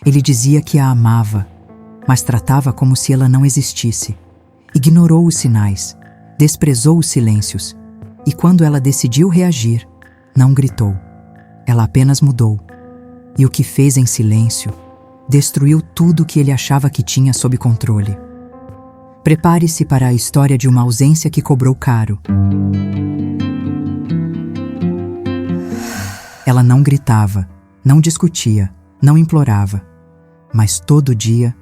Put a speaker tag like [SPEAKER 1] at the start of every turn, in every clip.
[SPEAKER 1] Ele dizia que a amava, mas tratava como se ela não existisse. Ignorou os sinais, desprezou os silêncios, e quando ela decidiu reagir, não gritou. Ela apenas mudou. E o que fez em silêncio destruiu tudo que ele achava que tinha sob controle. Prepare-se para a história de uma ausência que cobrou caro. Ela não gritava, não discutia, não implorava, mas todo dia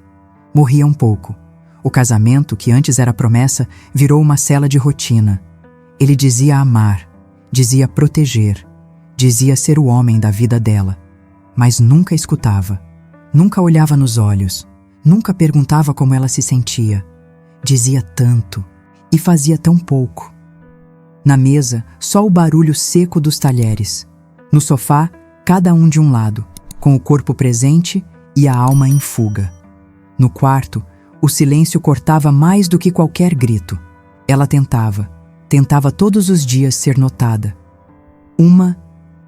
[SPEAKER 1] morria um pouco. O casamento, que antes era promessa, virou uma cela de rotina. Ele dizia amar, dizia proteger, dizia ser o homem da vida dela, mas nunca escutava, nunca olhava nos olhos, nunca perguntava como ela se sentia. Dizia tanto e fazia tão pouco. Na mesa, só o barulho seco dos talheres. No sofá, cada um de um lado, com o corpo presente e a alma em fuga. No quarto, o silêncio cortava mais do que qualquer grito. Ela tentava todos os dias ser notada. Uma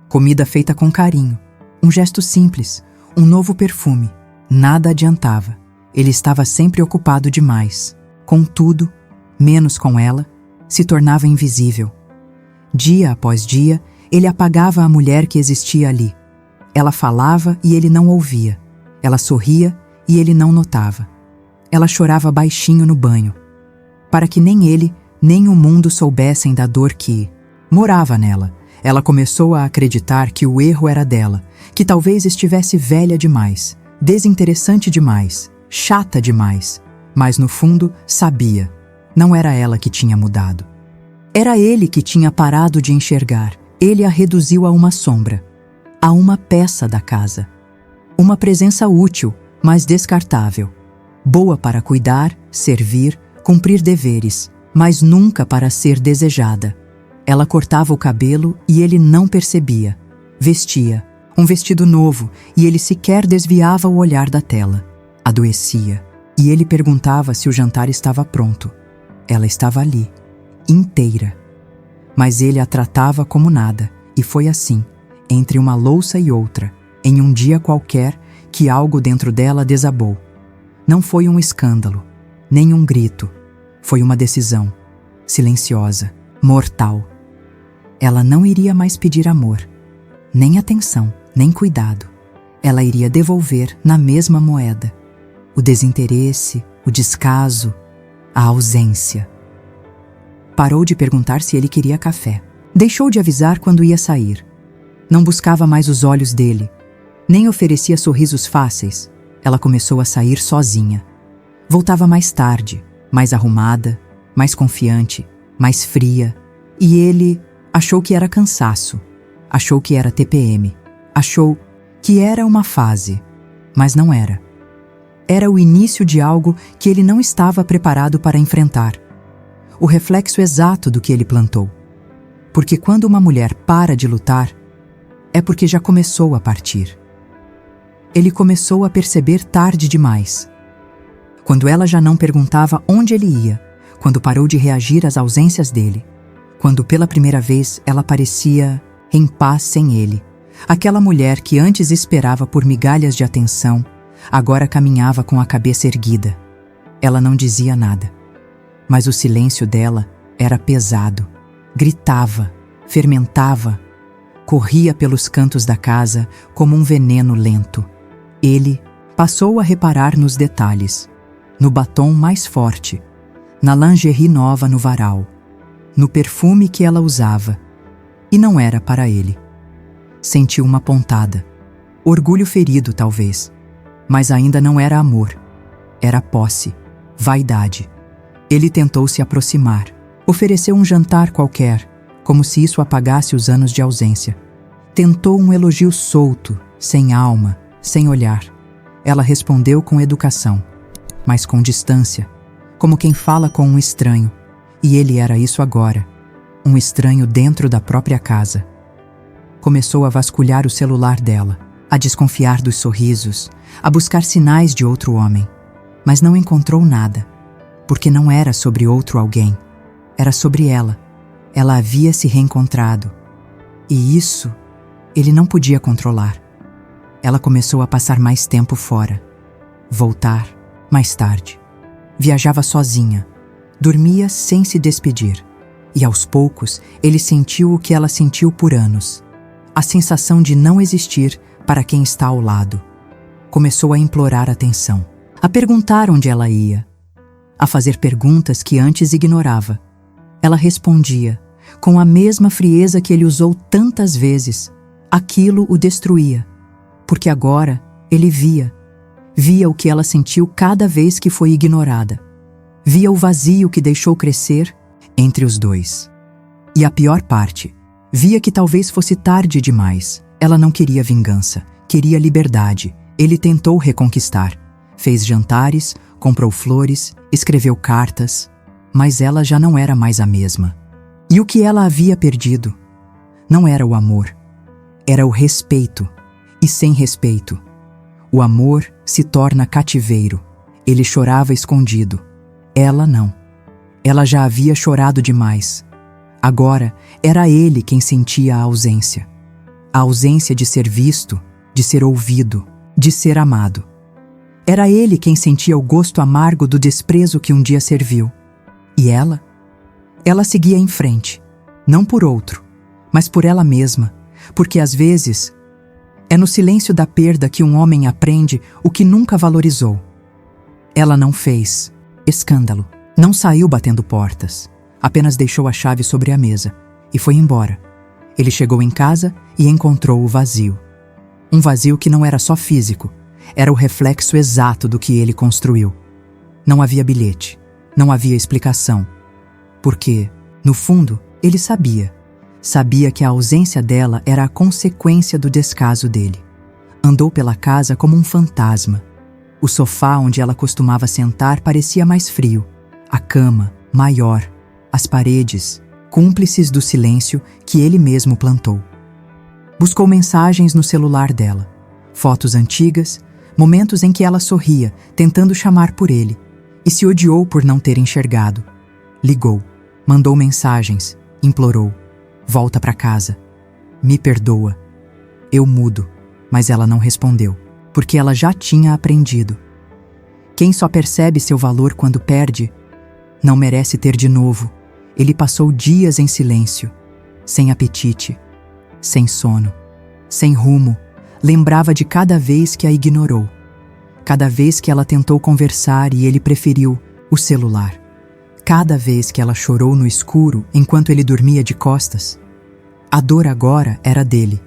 [SPEAKER 1] comida feita com carinho, um gesto simples, um novo perfume. Nada adiantava. Ele estava sempre ocupado demais. Contudo, menos com ela, se tornava invisível. Dia após dia, ele apagava a mulher que existia ali. Ela falava e ele não ouvia. Ela sorria e ele não notava. Ela chorava baixinho no banho, para que nem ele, nem o mundo soubessem da dor que morava nela. Ela começou a acreditar que o erro era dela, que talvez estivesse velha demais, desinteressante demais, chata demais. Mas no fundo, sabia. Não era ela que tinha mudado. Era ele que tinha parado de enxergar. Ele a reduziu a uma sombra, a uma peça da casa. Uma presença útil, mas descartável. Boa para cuidar, servir, cumprir deveres, mas nunca para ser desejada. Ela cortava o cabelo e ele não percebia. Vestia um vestido novo e ele sequer desviava o olhar da tela. Adoecia. E ele perguntava se o jantar estava pronto. Ela estava ali, inteira. Mas ele a tratava como nada, e foi assim, entre uma louça e outra, em um dia qualquer, que algo dentro dela desabou. Não foi um escândalo, nem um grito. Foi uma decisão, silenciosa, mortal. Ela não iria mais pedir amor, nem atenção, nem cuidado. Ela iria devolver na mesma moeda. O desinteresse, o descaso, a ausência. Parou de perguntar se ele queria café. Deixou de avisar quando ia sair. Não buscava mais os olhos dele, nem oferecia sorrisos fáceis. Ela começou a sair sozinha. Voltava mais tarde, mais arrumada, mais confiante, mais fria. E ele achou que era cansaço, achou que era TPM, achou que era uma fase, mas não era. Era o início de algo que ele não estava preparado para enfrentar. O reflexo exato do que ele plantou. Porque quando uma mulher para de lutar, é porque já começou a partir. Ele começou a perceber tarde demais. Quando ela já não perguntava onde ele ia, quando parou de reagir às ausências dele, quando pela primeira vez ela parecia em paz sem ele. Aquela mulher que antes esperava por migalhas de atenção, agora caminhava com a cabeça erguida. Ela não dizia nada, mas o silêncio dela era pesado. Gritava, fermentava, corria pelos cantos da casa como um veneno lento. Ele passou a reparar nos detalhes, no batom mais forte, na lingerie nova no varal, no perfume que ela usava. E não era para ele. Sentiu uma pontada, orgulho ferido talvez, mas ainda não era amor. Era posse, vaidade. Ele tentou se aproximar, ofereceu um jantar qualquer, como se isso apagasse os anos de ausência. Tentou um elogio solto, sem alma, sem olhar. Ela respondeu com educação, mas com distância, como quem fala com um estranho. E ele era isso agora, um estranho dentro da própria casa. Começou a vasculhar o celular dela, a desconfiar dos sorrisos, a buscar sinais de outro homem. Mas não encontrou nada, porque não era sobre outro alguém. Era sobre ela. Ela havia se reencontrado. E isso ele não podia controlar. ela começou a passar mais tempo fora. Voltar mais tarde. Viajava sozinha. Dormia sem se despedir. E aos poucos, ele sentiu o que ela sentiu por anos. A sensação de não existir para quem está ao lado. Começou a implorar atenção. A perguntar onde ela ia. A fazer perguntas que antes ignorava. Ela respondia, com a mesma frieza que ele usou tantas vezes. Aquilo o destruía. Porque agora ele via. Via o que ela sentiu cada vez que foi ignorada. Via o vazio que deixou crescer entre os dois. E a pior parte, via que talvez fosse tarde demais. Ela não queria vingança, queria liberdade. Ele tentou reconquistar. Fez jantares, comprou flores, escreveu cartas, mas ela já não era mais a mesma. E o que ela havia perdido não era o amor, era o respeito. E sem respeito, o amor se torna cativeiro. Ele chorava escondido. Ela não. Ela já havia chorado demais. Agora era ele quem sentia a ausência. A ausência de ser visto, de ser ouvido, de ser amado. Era ele quem sentia o gosto amargo do desprezo que um dia serviu. E ela? Ela seguia em frente, não por outro, mas por ela mesma, porque às vezes é no silêncio da perda que um homem aprende o que nunca valorizou. Ela não fez escândalo, não saiu batendo portas, apenas deixou a chave sobre a mesa e foi embora. Ele chegou em casa e encontrou o vazio. Um vazio que não era só físico, era o reflexo exato do que ele construiu. Não havia bilhete, não havia explicação. Porque, no fundo, ele sabia. Sabia que a ausência dela era a consequência do descaso dele. Andou pela casa como um fantasma. O sofá onde ela costumava sentar parecia mais frio. A cama, maior. As paredes, cúmplices do silêncio que ele mesmo plantou. Buscou mensagens no celular dela. Fotos antigas, momentos em que ela sorria, tentando chamar por ele. E se odiou por não ter enxergado. Ligou, mandou mensagens, implorou. Volta para casa. Me perdoa. Eu mudo, mas ela não respondeu, porque ela já tinha aprendido. Quem só percebe seu valor quando perde, não merece ter de novo. Ele passou dias em silêncio, sem apetite, sem sono, sem rumo. Lembrava de cada vez que a ignorou. Cada vez que ela tentou conversar e ele preferiu o celular. Cada vez que ela chorou no escuro enquanto ele dormia de costas. A dor agora era dele.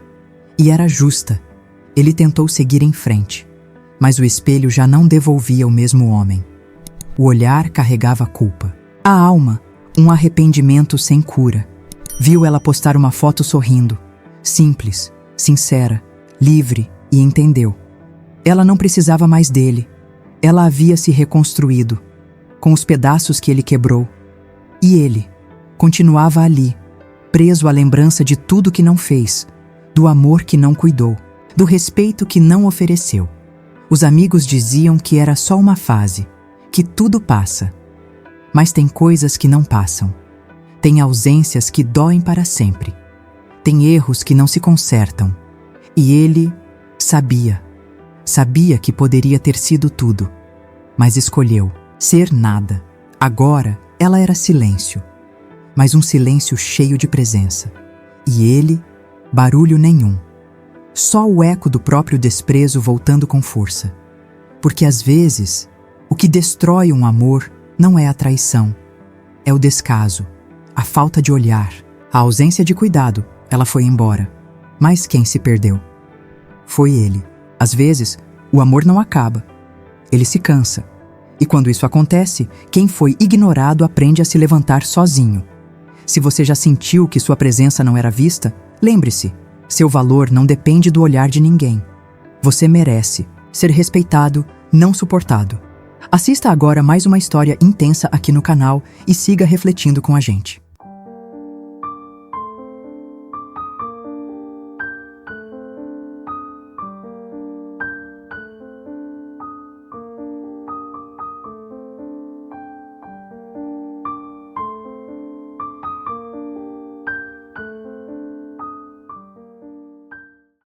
[SPEAKER 1] E era justa. Ele tentou seguir em frente. Mas o espelho já não devolvia o mesmo homem. O olhar carregava culpa. A alma, um arrependimento sem cura. Viu ela postar uma foto sorrindo. Simples, sincera, livre, e entendeu. Ela não precisava mais dele. Ela havia se reconstruído, com os pedaços que ele quebrou. E ele continuava ali, preso à lembrança de tudo que não fez, do amor que não cuidou, do respeito que não ofereceu. Os amigos diziam que era só uma fase, que tudo passa. Mas tem coisas que não passam. Tem ausências que doem para sempre. Tem erros que não se consertam. E ele sabia. Sabia que poderia ter sido tudo, mas escolheu ser nada. Agora ela era silêncio, mas um silêncio cheio de presença. E ele, barulho nenhum. Só o eco do próprio desprezo voltando com força. Porque às vezes, o que destrói um amor não é a traição, é o descaso, a falta de olhar, a ausência de cuidado. Ela foi embora, mas quem se perdeu? Foi ele. Às vezes, o amor não acaba. Ele se cansa. E quando isso acontece, quem foi ignorado aprende a se levantar sozinho. Se você já sentiu que sua presença não era vista, lembre-se, seu valor não depende do olhar de ninguém. Você merece ser respeitado, não suportado. Assista agora mais uma história intensa aqui no canal e siga refletindo com a gente.